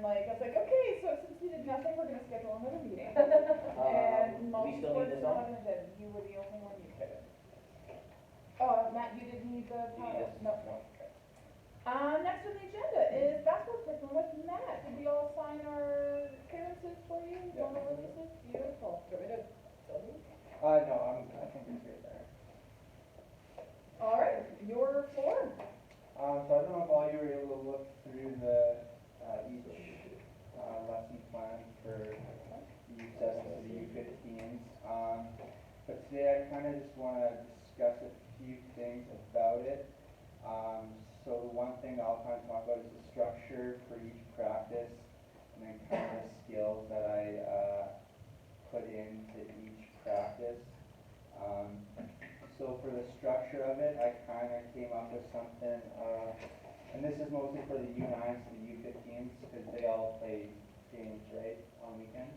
like, I was like, okay, so since we did nothing, we're gonna schedule another meeting. And Do we still need multi-sports this not on? on the agenda, you were the only one you could. Matt, you didn't need the power? Yes. No, no. Next on the agenda is basketball curriculum with Matt. Did we all sign our clearances for you? Formal releases? Beautiful. Do you want me to tell you? No, I think it's right there. All right, your floor. So I don't know if all you were able to look through the, each, lesson plan for the U7s to the U15s. But today I kind of just want to discuss a few things about it. So the one thing I'll kind of talk about is the structure for each practice, and then kind of the skills that I put into each practice. So for the structure of it, I kind of came up with something, and this is mostly for the U9s to the U15s, because they all play games, right, on weekends?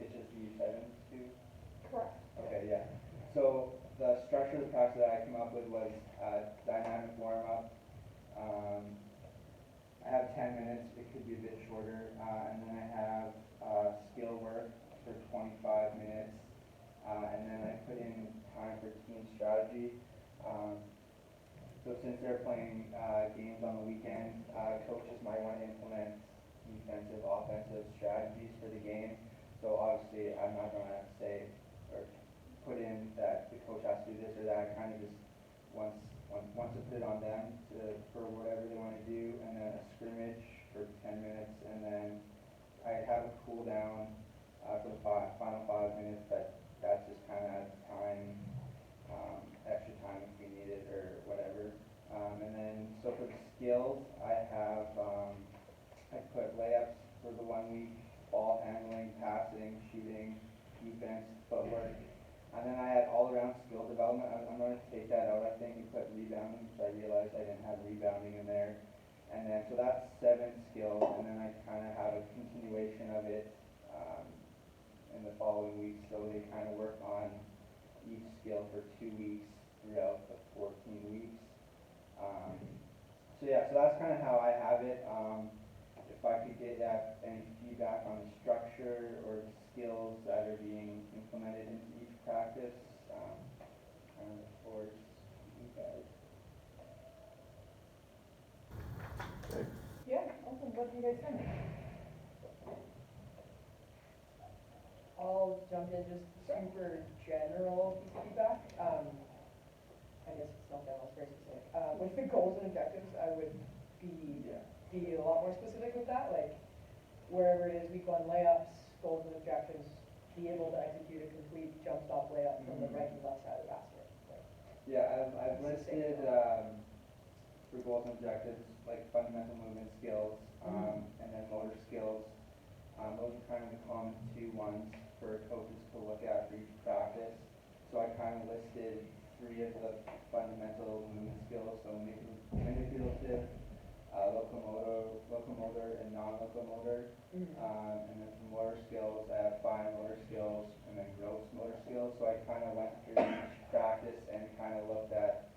It's just the U7s too? Correct. Okay, yeah. So the structure of the practice that I came up with was dynamic warm-up. I have 10 minutes, it could be a bit shorter, and then I have skill work for 25 minutes, and then I put in time for team strategy. So since they're playing games on the weekend, coaches might want to implement defensive, offensive strategies for the game. So obviously I'm not going to say or put in that the coach has to do this or that. I kind of just once to put it on them for whatever they want to do, and then a scrimmage for 10 minutes, and then I have a cool down for the final 5 minutes, but that's just kind of time, extra time if we need it or whatever. And then so for the skills, I have I put layups for the 1 week, ball handling, passing, shooting, defense, footwork. And then I had all-around skill development. I'm going to take that out, I think, and put rebounding, because I realized I didn't have rebounding in there. And then, so that's 7 skills, and then I kind of have a continuation of it in the following weeks. So they kind of work on each skill for 2 weeks throughout the 14 weeks. So yeah, so that's kind of how I have it. If I could get any feedback on the structure or the skills that are being implemented into each practice, kind of towards you guys. Yeah, awesome. What do you guys think? I'll jump in just super general feedback. I guess it's not that much very specific. With the goals and objectives, I would be a lot more specific with that. Like wherever it is, week 1 layups, goals and objectives, be able to execute a complete jump stop layup from the right and left side of the basket. Like, yeah, I've listed for goals and objectives like fundamental movement skills, and then motor skills. Those are kind of the common 2 ones for coaches to look at for each practice. So I kind of listed 3 of the fundamental movement skills, so manipulative, locomotor, and non-locomotor. And then for motor skills, I have fine motor skills and then gross motor skills. So I kind of went through each practice and kind of looked at,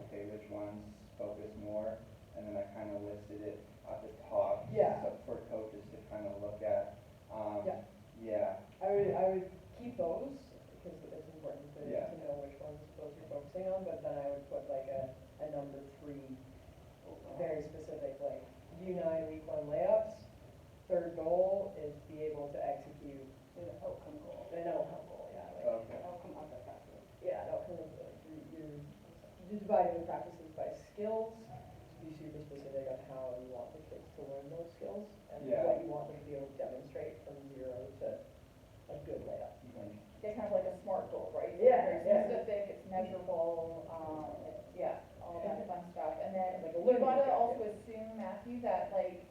okay, which ones focus more, and then I kind of listed it at the top. Yeah. So for coaches to kind of look at. Yeah. I would keep those because it's important to know which ones those you're focusing on, but then I would put like a number 3, very specific, like U9 week 1 layups. 3rd goal is be able to execute An outcome goal. an outcome goal, yeah. Like, Okay. Outcome of the practice. yeah, an outcome of you're dividing the practices by skills to be super specific on how you want the kids to learn those skills and what you want them to be able to demonstrate from 0 to a good layup. Yeah, kind of like a SMART goal, right? Yeah, It's very specific, it's measurable, all that fun stuff. And then Like a you learning gotta objective. also assume, Matthew, that like,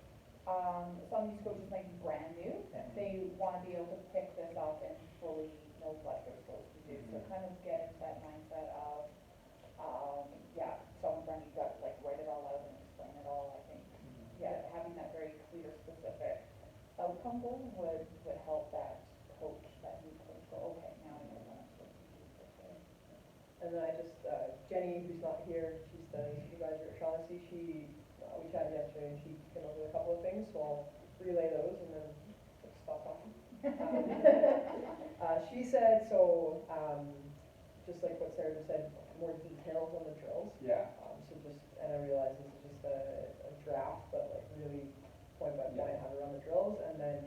some of these coaches might be brand new. They wanna be able to pick this up and fully know what they're supposed to do. So kind of get into that mindset of, someone brand new, you gotta like write it all out and explain it all, I think. Having that very clear, specific outcome goal would help that coach, that new coach go, okay, now I know what I'm supposed to do this way. And then I just, Jenny, who's not here, she's the supervisor at Shaughnessy, we chatted yesterday and she came up with a couple of things, so I'll relay those and then stop talking. She said, so, just like what Sarah just said, more details on the drills. Yeah. So just, and I realize this is just a draft, but like really point by point how to run the drills, and then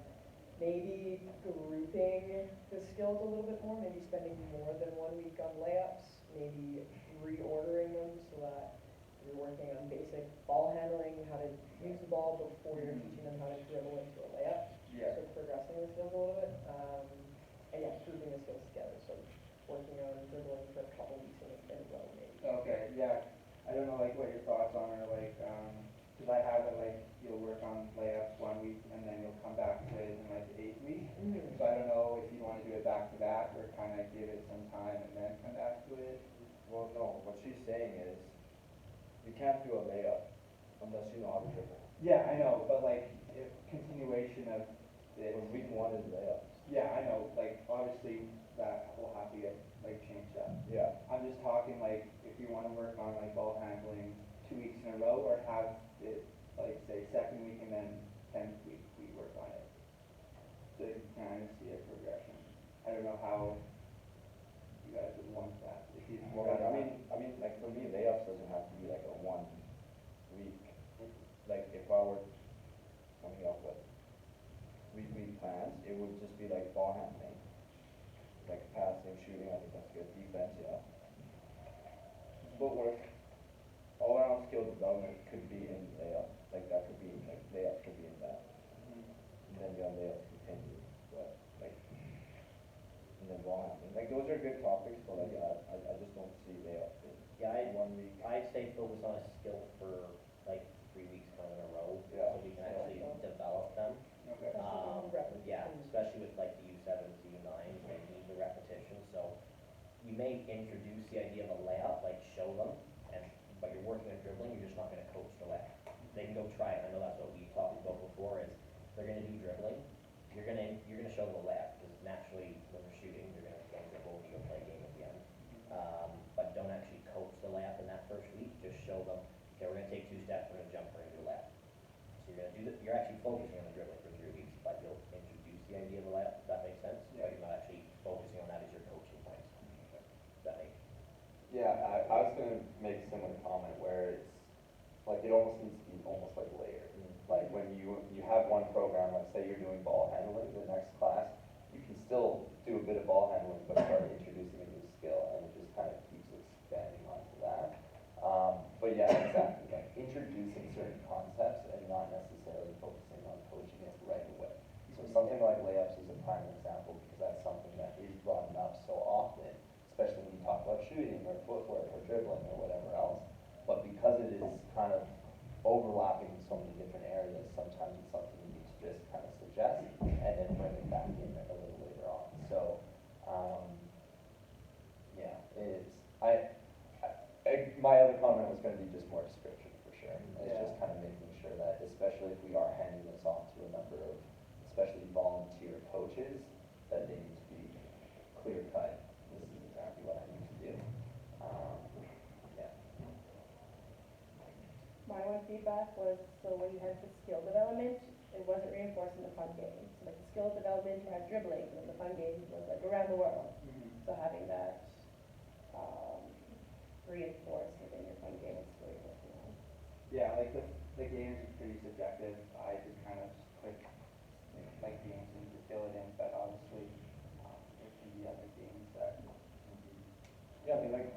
maybe grouping the skills a little bit more, maybe spending more than 1 week on layups, maybe reordering them so that you're working on basic ball handling, how to use the ball before you're teaching them how to dribble into a layup. Yeah. So progressing the skills a little bit, and yeah, grouping the skills together, so working on dribbling for a couple weeks in a row maybe. Okay, yeah, I don't know, like, what your thoughts on are, like, cause I have it, like, you'll work on layups 1 week, and then you'll come back to it in, like, the 8th week. So I don't know if you wanna do it back to back, or kinda give it some time and then come back to it. Well, no, what she's saying is, you can't do a layup unless you know how to dribble. Yeah, I know, but like, if continuation of it. When week 1 is layups. Yeah, I know, like, obviously, that will have to get, like, changed up. Yeah. I'm just talking, like, if you wanna work on, like, ball handling 2 weeks in a row, or have it, like, say, 2nd week and then 10th week, we work on it. So you can kind of see a progression. I don't know how you guys would want that, if you. Well, like, I mean, like, for me, layups doesn't have to be like a 1 week. Like, if I were coming up with weekly plans, it would just be like ball handling, like passing, shooting. I think that's good. Defense, yeah. Footwork, all around skill development could be in layup. Like that could be like layup could be in that. And then your layups continue, but like, and then ball handling. Like those are good topics, but like I just don't see layup in Yeah, 1 week. I'd say focus on a skill for like 3 weeks kind of in a row, Yeah. so we can actually develop them. Okay. Yeah, especially with like the U7s, the U9s, they need the repetition, so you may introduce the idea of a layup, like show them, but you're working on dribbling, you're just not gonna coach the layup. They can go try it, I know that's what we talked about before, is they're gonna do dribbling, you're gonna show them a layup, because naturally, when they're shooting, you're gonna dribble, you're gonna play a game at the end. But don't actually coach the layup in that first week, just show them, okay, we're gonna take 2 steps, we're gonna jump, we're gonna do a layup. So you're gonna do you're actually focusing on the dribbling for 3 weeks, but you'll introduce the idea of a layup, does that make sense? Yeah. But you're not actually focusing on that as your coaching points. Does that make? Yeah, I was gonna make a similar comment where it's, like, it almost needs to be almost like layered. Like, when you have one program, let's say you're doing ball handling, the next class, you can still do a bit of ball handling, but start introducing a new skill, and it just kind of keeps expanding onto that. But yeah, exactly, like, introducing certain concepts and not necessarily focusing on coaching it right away. So something like layups is a prime example, because that's something that is brought up so often, especially when you talk about shooting or footwork or dribbling or whatever else. But because it is kind of overlapping in so many different areas, sometimes it's something you need to just kind of suggest and then bring it back in a little later on. So, yeah, my other comment was gonna be just more description for sure. It's Yeah. just kind of making sure that, especially if we are handing this off to a number of, especially volunteer coaches, that they need to be clear cut. This is exactly what I need to do. Yeah. My one feedback was, so when you had the skill development, it wasn't reinforcing the fun games. Like the skill development, you had dribbling, and then the fun games was like around the world. So having that reinforced within your fun game is really working on. Yeah, like the games are pretty subjective. I just kind of just click like games and to fill it in, but obviously there can be other games that can be. Yeah, I mean, like,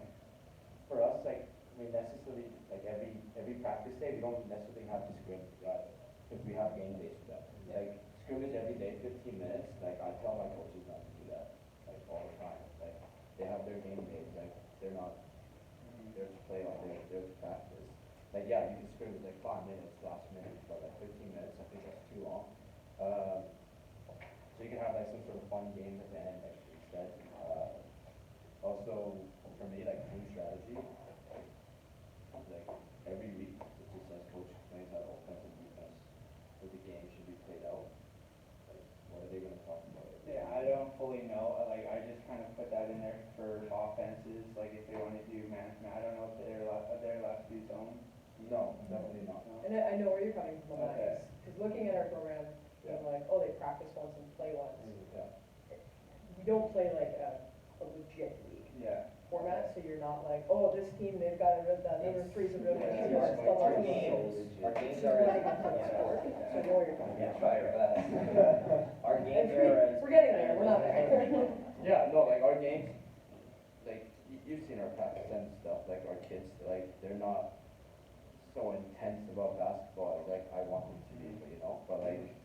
for us, like, we necessarily, like, every practice day, we don't necessarily have to scrim, because we have game days for that. Like, scrimmage every day, 15 minutes, like, I tell my coaches not to do that, like, all the time. Like, they have their game days, like, they're not there to play all day, they're to practice. Like, yeah, you can scrimmage like 5 minutes, last minute, but like 15 minutes, I think that's too long. So you can have like some sort of fun game at the end, like, instead. Also, for me, like team strategy, like every week, it just says coach explains how offense and defense for the game should be played out. Like, what are they gonna talk about? Yeah, I don't fully know, like, I just kind of put that in there for offenses, like, if they want to do man-to-man, I don't know if they're allowed to do zone. No, definitely not. No? And I know where you're coming from on that, Okay. because looking at our program, being like, oh, they practice once and play once. Yeah. We don't play like a legit league Yeah. format, so you're not like, oh, this team, they've got number three's a real Yeah, good it's shooter, like Our stuff like games, that. our games So are, we're like a sport, so you know what you're talking Yeah. about. Try your best. our games And are. we're getting there, we're not there. Yeah, no, like our games, like you've seen our practice and stuff, like our kids, like they're not so intense about basketball as like I want them to be, you know, but like.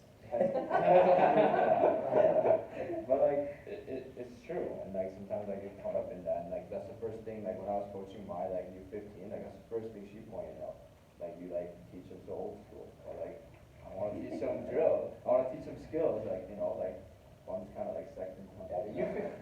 But like, it's true, and like sometimes I get caught up in that, and like that's the first thing, like when I was coaching my like U15, like that's the first thing she pointed out, like you like teach them so old school, or like I wanna teach them drill, I wanna teach them skills, like, you know, like one's kinda like second.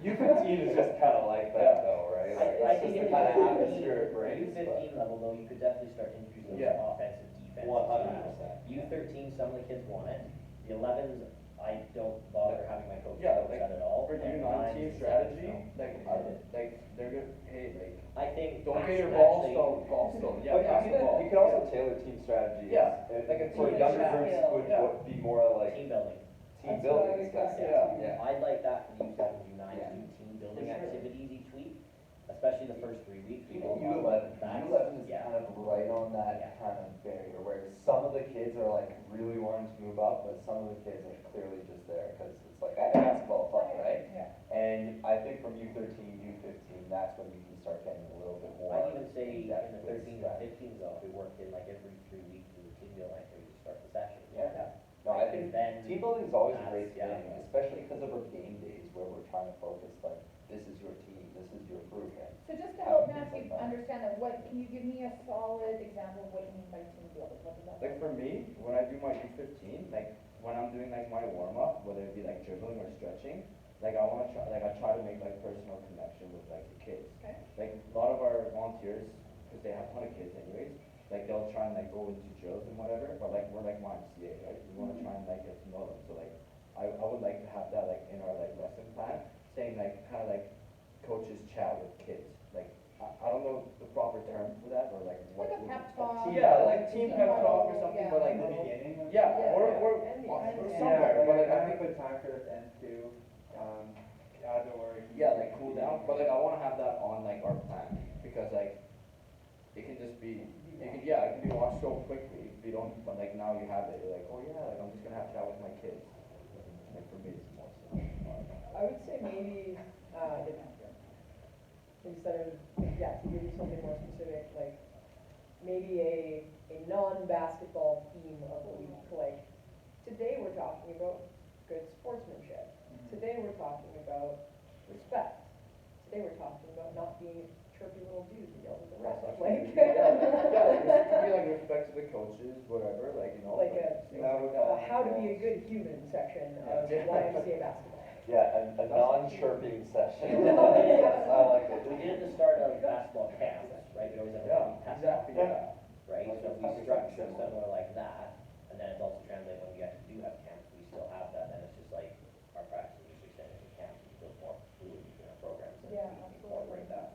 U15 is just kind of like that though, right? Like, I it's think just if the kind of you atmosphere it brings, but. U15 level though, you could definitely start introducing Yeah. some offensive, defensive. 100%. U13, some of the kids want it. The 11s, I don't bother having my coach Yeah, coach like, that at all. For And U9 nines team and strategy, sevens, like, like, they're good, hey, like, no. I think. don't get your balls actually- stone, yeah, But basketball. you can also tailor team strategies. Yeah, and like a for team younger chat. groups would Yeah. would be more like Team building. team That's what I building was gonna stuff. say. Yeah. I'd like that for the U7s, U9s, Yeah. do team building For sure. activities each week, especially the first 3 weeks. We don't U11, want that. U11 is Yeah. kind of right on that Yeah. kind of barrier where some of the kids are like really wanting to move up, but some of the kids are clearly just there because it's like, hey, basketball fun, right? Yeah. And I think from U13, U15, that's when you can start getting a little bit more. I'd even say in in-depth the with 13s and strategy. 15s though, if we worked in like every 3 weeks with a team building activity to start the session. Yeah. No, I think Then team building is always a that's- great yeah. thing, especially because of our game days where we're trying to focus like, this is your team, this is your program. So just to help Matthew understand that, can you give me a solid example of what you mean by team building? What does that Like for me, when I do my U15, like when I'm doing like my warm up, whether it be like dribbling or stretching, like I wanna try, like I try to make like personal connection with like the kids. Okay. Like a lot of our volunteers, cause they have a ton of kids anyways, like they'll try and like go into drills and whatever, but like we're like YMCA, right? We wanna try and like get to know them, so like I would like to have that like in our like lesson plan, saying like kinda like coaches chat with kids, like I don't know the proper term for that, or like what. Like a pep talk. Yeah, like team pep talk or something, Yeah. but like, In the beginning of. yeah, Yeah. or And the or end. somewhere, but like I I think, put time for this end too, outdoor. yeah, like cool down, but like I wanna have that on like our plan, because like, it can just be, it can, yeah, it can be watched so quickly, if you don't, but like now you have it, you're like, oh yeah, like I'm just gonna have chat with my kids. Like for me, it's more so. I would say maybe, instead of, yeah, to give you something more specific, like, maybe a non-basketball theme of the week, like, today we're talking about good sportsmanship. Today we're talking about respect. Today we're talking about not being a chirpy little dude who yells at the ref. Like, Yeah, it could be like respect to the coaches, whatever, like, you know. like things like a that. how to be a good human section of Yeah. YMCA basketball. Yeah, a non-chirping session. Yeah. I like it. We did at the start of basketball camps, right? We always have a Yeah, team pep talk, exactly, yeah. right? Like So a we pep structure talk. similar like that, and then it's also translated when we actually do have camps, we still have that, and it's just like our practice is just extended to camps, we feel more fluid in our programs, and Yeah, we absolutely. incorporate that.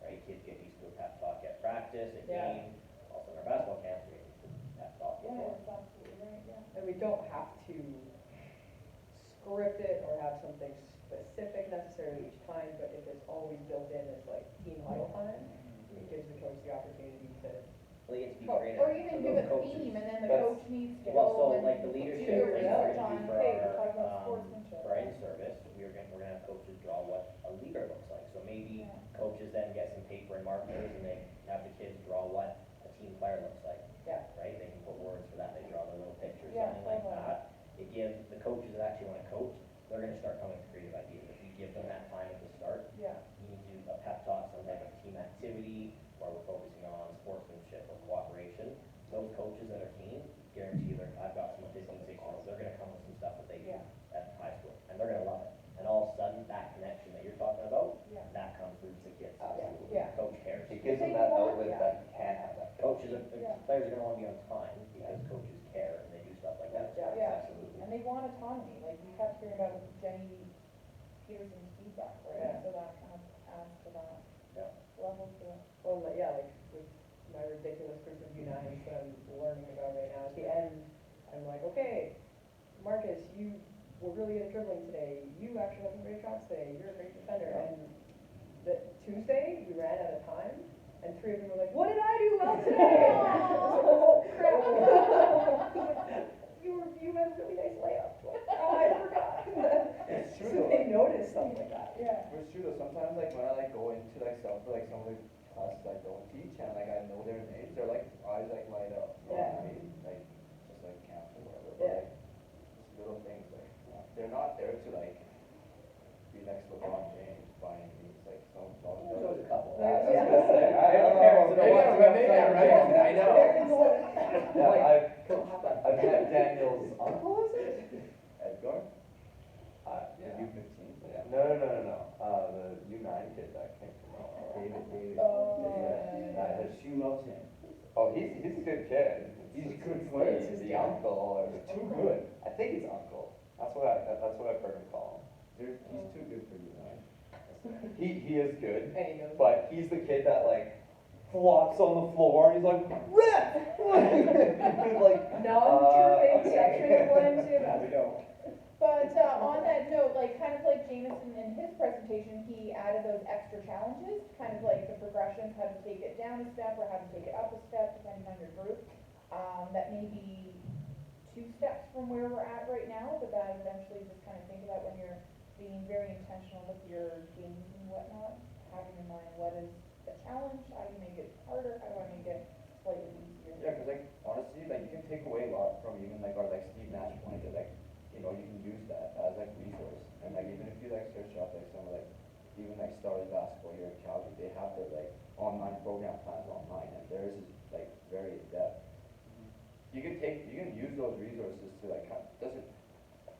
Right, kids get used to a pep talk at practice, at Yeah. game, also in our basketball camps, we get used to pep talk Yeah, before. that's absolutely right, yeah. And we don't have to script it or have something specific necessarily each time, but if it's always built in as like team huddle time, it gives the coach the opportunity to, Well, you get to be Or creative. or for even those give a coaches. theme, and then the That's- coach needs to Well, go so and like the do leadership their thing research we're gonna on, do for hey, we're talking our, about sportsmanship. for our in-service, we're gonna have coaches draw what a leader looks like. So maybe Yeah. coaches then get some paper and markers and they have the kids draw what a team player looks like, yeah. right? They can put words for that, they draw their little picture, Yeah, something like totally. that. It gives the coaches that actually wanna coach, they're gonna start coming with creative ideas. If we give them that time at the start, Yeah, you need to do a pep talk, some type of team activity, where we're focusing on sportsmanship or cooperation. Those coaches that are keen, guarantee I've got some 15, 16-year-olds, they're gonna come with some stuff that they do Yeah. at high school, and they're gonna love it. And all of a sudden, that connection that you're talking about, yeah. that comes through to the kids. Absolutely. Yeah. Coach cares. It gives them They that want- outlet yeah. that you can have that. Coaches, Yeah. players are gonna wanna be on time, because coaches care, and they do stuff like that. Yeah. Yeah. Absolutely. And they want autonomy, like we kept hearing about Jenny Peterson's feedback, right? Yeah. So that kind of adds to that Yeah. level to it. Well, like, yeah, like with my ridiculous group of U9s that I'm learning about right now, at the end, I'm like, okay, Marcus, you were really good at dribbling today, you actually have some great shots today, you're a great defender, and the Tuesday, we ran out of time, and 3 of them were like, what did I do well today? I was like, oh crap. You had a really nice layup. Like, oh, I forgot. It's true So though. they notice something like that. Yeah. It's true though, sometimes like when I like go into like stuff for like some of the classes I don't teach and like I know their names, they're like eyes like light up. You know what I mean? Like just like camp or whatever. But Yeah. like just little things like they're not there to like be next to LeBron James by any means. Like some There's a couple. I was Yeah. gonna say, I don't Parents know. are the Maybe ones I'm who right, upset, right? I know. Yeah, I've met Daniel's uncle, is it? Edgar? Yeah. U15. Yeah. No. The U9 kid that came from David. Oh. The shoe loves him. Oh, he's a good kid. He's a It's good the- player. The uncle, or too good. I think he's uncle. That's what I've heard him call He's too good for you, man. him. He is good, And he knows. but he's the kid that like flops on the floor and he's like, ref! Like, Non-tripping section of YMCA There we go. But on that note, like kind of like Jameson in his presentation, he added those extra challenges, kind of like the progressions, how to take it down a step or how to take it up a step, depending on your group. That may be 2 steps from where we're at right now, but that eventually just kind of think about when you're being very intentional with your games and whatnot, having in mind what is the challenge, how do you make it harder, how do I make it slightly easier? Yeah, because like honestly, like you can take away a lot from even like our like Steve Nash pointed, like, you know, you can use that as like resource. And like even if you like search up like some of like even like Stars basketball here in Calgary, they have their like online program plans online, and theirs is like very in depth. You can use those resources to like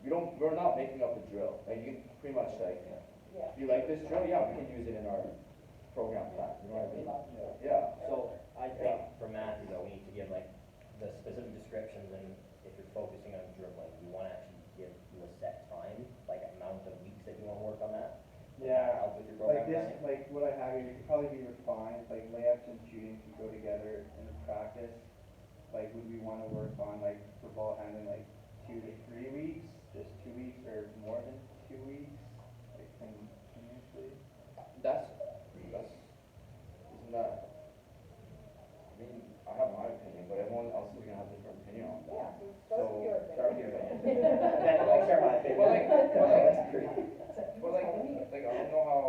we're not making up the drill. Like you can pretty much like, Yeah. you like this drill? Yeah, we can use it in our program plan. You know what I mean? Yeah. So I think for Matthew though, we need to give like the specific descriptions, and if you're focusing on dribbling, you want to actually give you a set time, like amount of weeks that you want to work on that. Yeah, Help with your program like this, planning. like what I have here, it could probably be refined, like layups and shooting could go together in the practice. Like, would we wanna work on like for ball handling, like 2 to 3 weeks, just 2 weeks, or more than 2 weeks, like continuously? That's, isn't that, I mean, I have my opinion, but everyone else is gonna have a different opinion on that. Yeah, so start with your Start opinion. with your opinion. Then I'll share my opinion. Well, like- That's great. Well, like I don't know how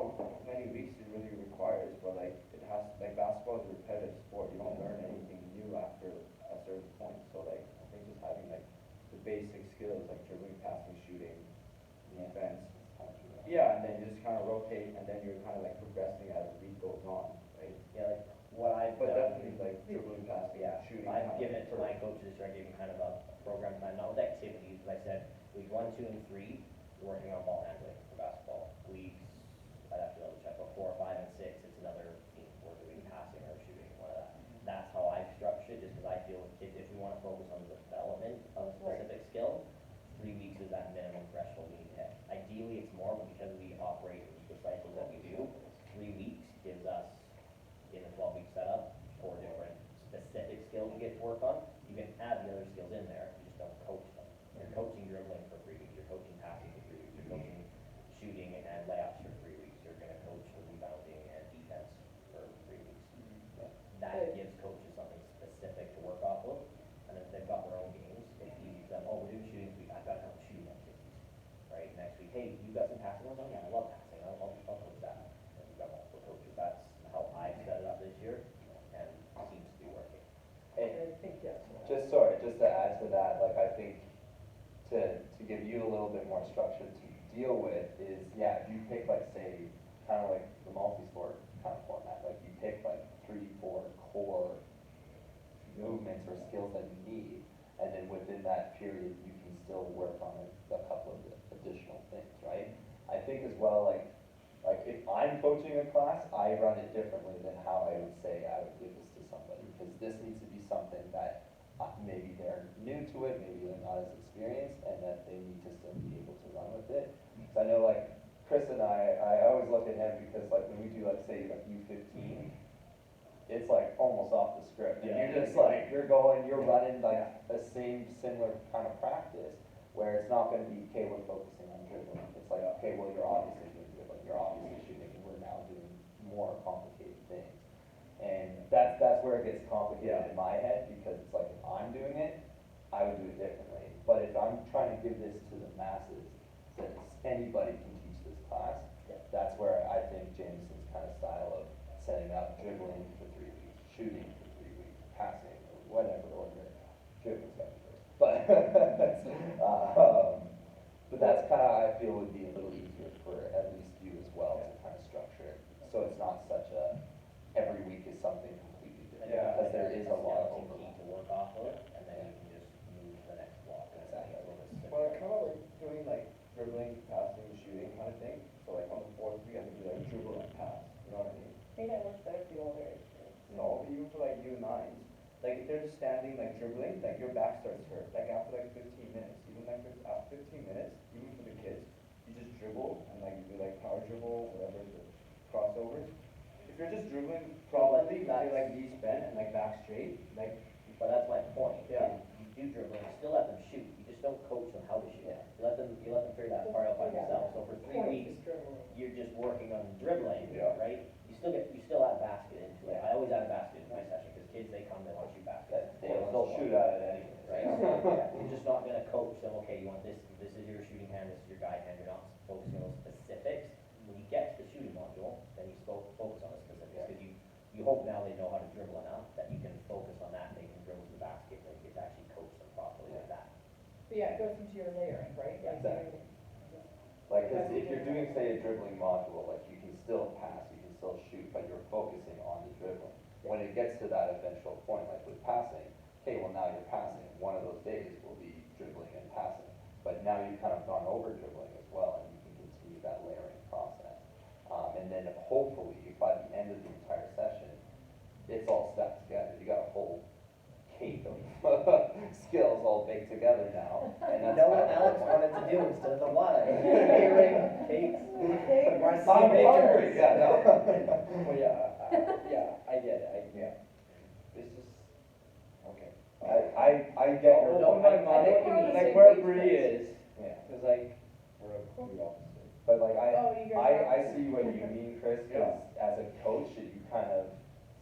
many weeks it really requires, but like it has, like basketball is a repetitive sport, you don't learn anything new after a certain point, so like I think just having like the basic skills like dribbling, passing, shooting, defense. Yeah, and then you just kind of rotate, and then you're kind of like progressing as the week goes on, right? Yeah, like what I've But done. definitely like dribbling, passing, Yeah, shooting. I've kind of given it to for- my coaches, so I gave them kind of a program plan, not with activities, but I said, week 1, 2, and 3, we're working on ball handling for basketball. Weeks, I'd have to double check, but 4, 5, and 6, it's another team, we're doing passing or shooting, one of that. That's how I've structured it, just because I feel with kids, if we want to focus on the development of a specific skill, 3 weeks is that minimum threshold we need to hit. Ideally, it's more, but because we operate the cycles that we do, 3 weeks gives us, in a 12-week setup, 4 different specific skills we get to work on. You can add the other skills in there, you just don't coach them. You're coaching dribbling for 3 weeks, you're coaching passing for 3 weeks, you're coaching shooting and layups for 3 weeks, you're gonna coach for rebounding and defense for 3 weeks. That gives coaches something specific to work off of, and if they've got their own games, it's easy for them, oh, we're doing shooting this week, I've got to help shooting activities. Right, next week, hey, you got some passing ones? Oh, yeah, I love passing, I'll coach that. And we've got multiple coaches, that's how I've set it up this year, and seems to be working. I think, yes. just to add to that, like I think to give you a little bit more structure to deal with is, yeah, if you pick like say, kind of like the multi-sport kind of format, like you pick like 3, 4 core movements or skills that you need, and then within that period, you can still work on a couple of additional things, right? I think as well, like if I'm coaching a class, I run it differently than how I would say I would give this to somebody, because this needs to be something that maybe they're new to it, maybe they're not as experienced, and that they need to still be able to run with it. So I know like Chris and I always look at him because like when we do like say like U15, it's like almost off the script. And Yeah. you're just like, you're running like the same similar kind of practice, where it's not gonna be, okay, we're focusing on dribbling. It's like, okay, well, you're obviously doing dribbling, you're obviously shooting, and we're now doing more complicated things. And that's where it gets complicated in my head, because it's like, if I'm doing it, I would do it differently. But if I'm trying to give this to the masses, since anybody can teach this class, that's where I think Jameson's kind of style of setting up dribbling for 3 weeks, shooting for 3 weeks, passing, or whatever order, dribbling's got to be first. But that's kind of, I feel would be a little easier for at least you as well to kind of structure it. So it's not such a, every week is something completely different, because there is a lot of skeleton key overlap. to work off of, and then you can just move to the next block, and it's like a little bit Well, simpler. kind of like doing like dribbling, passing, shooting kind of thing. So like on the fourth week, I could do like dribble and pass, you know what I mean? I think that works better for the older age groups. No, even for like U9s, like if they're just standing like dribbling, like your back starts hurt, like after like 15 minutes, even like after 15 minutes, even for the kids, you just dribble and like you do like power dribble, whatever, the crossovers. If you're just dribbling properly, with your like knees bent and like back straight, like, But that's my point. Yeah. You do dribbling, you still let them shoot, you just don't coach them how to shoot. You let them figure that part out by themselves. So for 3 weeks, you're just working on dribbling, Yeah. right? You still add a basket into it. I always add a basket into my session, because kids, they come, they want to shoot baskets. They'll shoot at it anyway. Right? You're just not gonna coach them, okay, you want this is your shooting hand, this is your guide hand, you're not focusing on those specifics. When you get to the shooting module, then you focus on the specifics, because you hope now they know how to dribble enough that you can focus on that, and they can dribble to the basket, and you get to actually coach them properly with that. So yeah, it goes into your layering, right? Like, Exactly. Like, 'cause if you're doing, say, a dribbling module, like, you can still pass, you can still shoot, but you're focusing on the dribbling. When it gets to that eventual point, like with passing, okay, well, now you're passing, one of those days will be dribbling and passing. But now you've kind of gone over dribbling as well, and you can continue that layering process. And then hopefully, by the end of the entire session, it's all stuck together. You got a whole cake of skills all baked together now. And You that's know what kind of Alex the point. wanted to do instead of the what? Catering, cakes. I'm hungry, yeah, no. well, yeah, I get it, It's just, okay. I get your Open my I know mind, what you mean. like where Bree is, Yeah. cause like, we're the opposite. But like, Oh, you guys I are- see what you mean, Chris, because as a coach, you kind of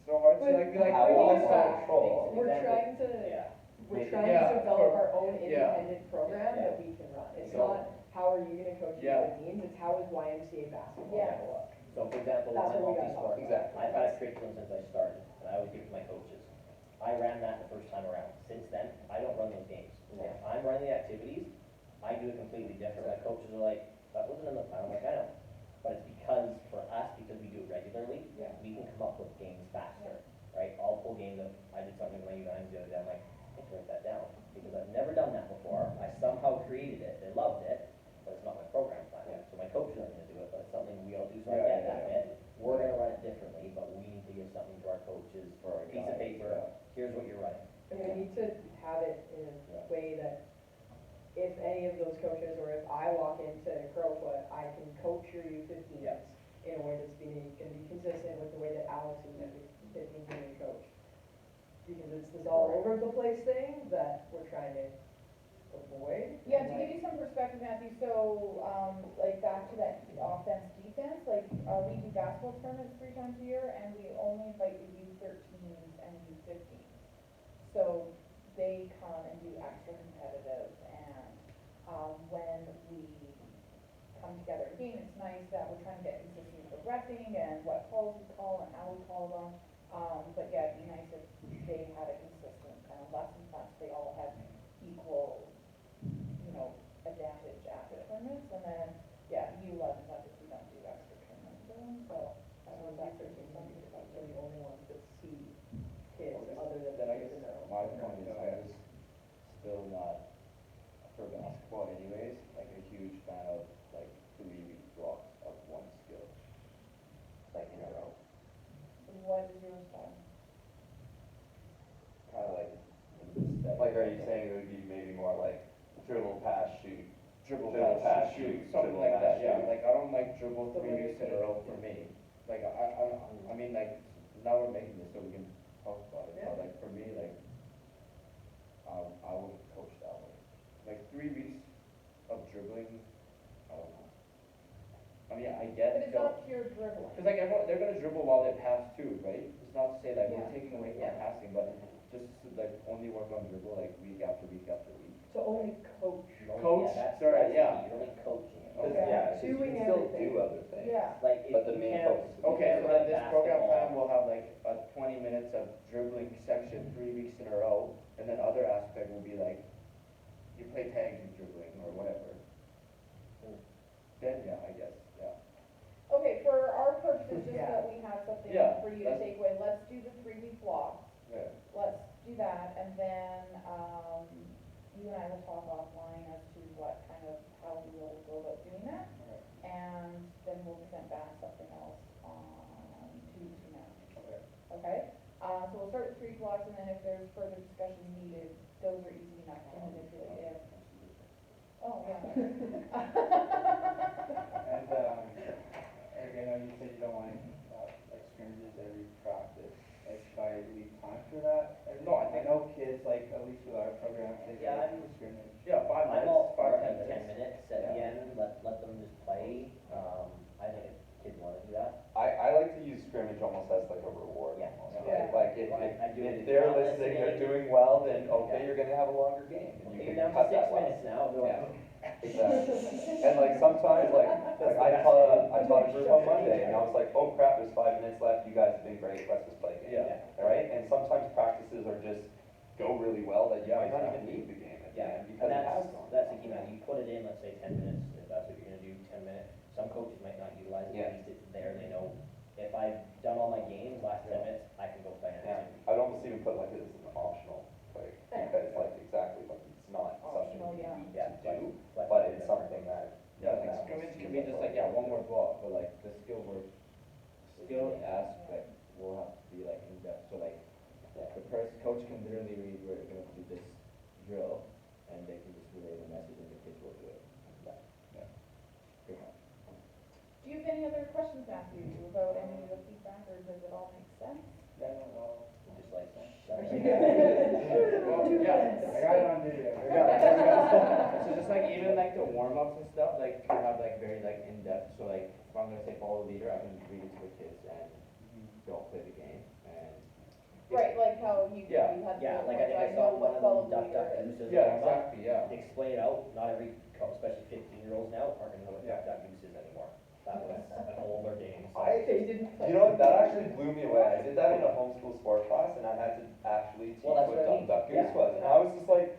So hard to But like, be like, have a bringing lot it more back, control. We're trying to, Yeah. we're Make it- trying Yeah, to develop for- our own yeah. independent program Yeah. that we can run. It's So- not, how are you gonna coach Yeah. your teams, it's how is YMCA basketball Yeah. gonna look? So for example, That's my what we gotta multi-sport, talk Exactly. I've had a curriculum since I started, and I always give it to my coaches. I ran that the first time around. Since then, I don't run those games. Yeah. If I'm running the activities, I do it completely different. My coaches are like, that wasn't in the plan. I'm like, I know. But it's because, for us, because we do it regularly, Yeah. we can come up with games faster, right? I'll pull games up. I did something with my U9s the other day. I'm like, I can write that down, because I've never done that before. I somehow created it. They loved it, but it's not my program plan. So my coaches aren't gonna do it, but it's something we all do, so I Yeah, get yeah, that yeah. bit. We're gonna run it differently, but we need to give something to our coaches for a piece of paper. Here's what you're writing. And we need to have it in a way that if any of those coaches, or if I walk into Crowfoot, I can coach your U15s Yeah. in a way that's gonna be consistent with the way that Alex's U15s are being coached. Because it's this all over the place thing that we're trying to avoid. Yeah, to give you some perspective, Matthew, so, like, back to that offense, defense, like, we do basketball tournaments 3 times a year, and we only invite the U13s and U15s. So, they come and do extra competitive, and, when we come together in a game, it's nice that we're trying to get consistency with the repping and what calls we call and how we call them. But yeah, it'd be nice if they had a consistent kind of lesson plan, so they all had equal, advantage at the tournaments, and then, yeah, U11s, obviously don't do extra tournaments for them, so, I don't know if that's something to talk We're the only ones that see kids other than. Then I guess my point is, I'm just still not, for basketball anyways, like a huge fan of like 3-week blocks of one skill, like in a row. What is your style? Kind of like Like, are you saying it would be maybe more like dribble, pass, shoot? dribble, Dribble, pass, pass, shoot, shoot, something dribble, like pass, that, yeah, shoot. like I don't like dribble 3 weeks in a row for me. Like I mean, like, now we're making this so we can talk about it, but like for me, like, I wouldn't coach that way. Like 3 weeks dribbling. Cause like everyone, they're gonna dribble while they pass too, right? It's not to say like Yeah. we're taking away from Yeah. passing, but just to like only work on dribble like week after week after week. So only coach. You don't- Coach, that's- sorry, that's the yeah. key. You're only coaching it. 'Cause, Okay. yeah, 'cause you Doing can still everything. do other things. Yeah. Like, if But the you main can't- focus is. Okay, so then this program Basketball. plan will have like a 20 minutes of dribbling section 3 weeks in a row, and then other aspect will be like, you play tag and dribbling or whatever. Then, yeah, I guess, yeah. Okay, for our purposes, just so Yeah. that we have something Yeah, for you to that's- take away, let's do the 3-week block. Yeah. Let's do that, and then, you and I will talk offline as to what kind of, how we will go about doing that. Okay. And then we'll present back something else on 2 weeks from now. Okay. Okay? So we'll start with 3 blocks, and then if there's further discussion needed, those are easy enough to manipulate in. Oh, yeah. And, again, I know you said you don't want, like scrimmages every practice, like, should I leave time for that? No, I think- know kids, like, at least with our program, they Yeah, like I'm- to scrimmage. Yeah, 5 I'm minutes, all for 5, 10 like 10 minutes. minutes at the Yeah. end, let them just play. I think if kids wanna do that. I like to use scrimmage almost as like a reward. Yeah. almost, Yeah. right? Like, I do it. if they're Not listening, they're listening. doing well, then, okay, Yeah. you're gonna have a longer game. And you You're can down cut to 6 that less. minutes now, go Yeah. on. Exactly. And like sometimes, like I taught a group on Monday, and I was like, oh crap, there's 5 minutes left, you guys have been great, let's just play a game. Yeah. Right? And sometimes practices are just go really well that you Yeah, might not even exactly. need the game at the Yeah, end and because it has gone. that's the key, man, you put it in, let's say 10 minutes, if that's what you're gonna do, 10 minutes. Some coaches might not utilize it, Yeah. at least it's there, they know, if I've done all my games, last 10 minutes, I can go play an Yeah, activity. I'd almost even put like it as an optional, like, because like exactly, like it's not something Optional, you yeah. need Yeah, to do, but- but it's something that. Yeah, like scrimmage can be just like, yeah, one more block, but like the skill aspect will have to be like in depth, so like, the coach can literally read, we're gonna do this drill, and they can just relay the message and the kids will do it. Yeah. Good one. Do you have any other questions, Matthew, about any of the feedback, or does it all make sense? Yeah, no, Just like, Well, yeah, I got it on video. So just like even like the warm-ups and stuff, like can have like very like in-depth, so like if I'm gonna say follow the leader, I can read it to the kids and don't play the game and. Right, like how you, you Yeah. had. yeah, the like I think I know saw what one of follow them the duck leader duck is. goose is. Yeah, exactly, yeah. Explain it out, not every, especially 15-year-olds now, aren't gonna know what duck duck goose is anymore. That was an older game. so- They didn't play. You know what, that actually blew me away. I did that in a homeschool sport class and I had to actually teach Well, that's what what I mean. duck goose Yeah. was. And I was just like,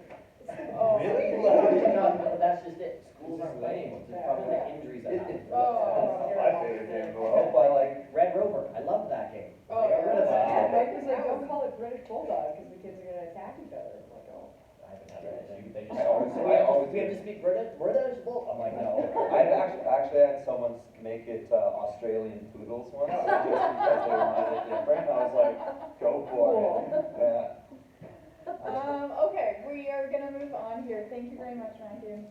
Oh. really? But that's just it, schools aren't playing, it's probably like injuries that It- happen. Oh. That's my favorite game in the world, but like, Red Rover, I loved that game. Oh, They got rid of that. yeah. Mike was like, don't call it British Bulldog, because the kids are gonna attack each other. I'm like, oh. I haven't had that issue, they just, I always- we have to speak British, we're British bull, I'm like, no. I actually had someone make it Australian poodles once, just because they wanted it different. I was like, go for it. Yeah. Okay, we are gonna move on here, thank you very much, Matthew.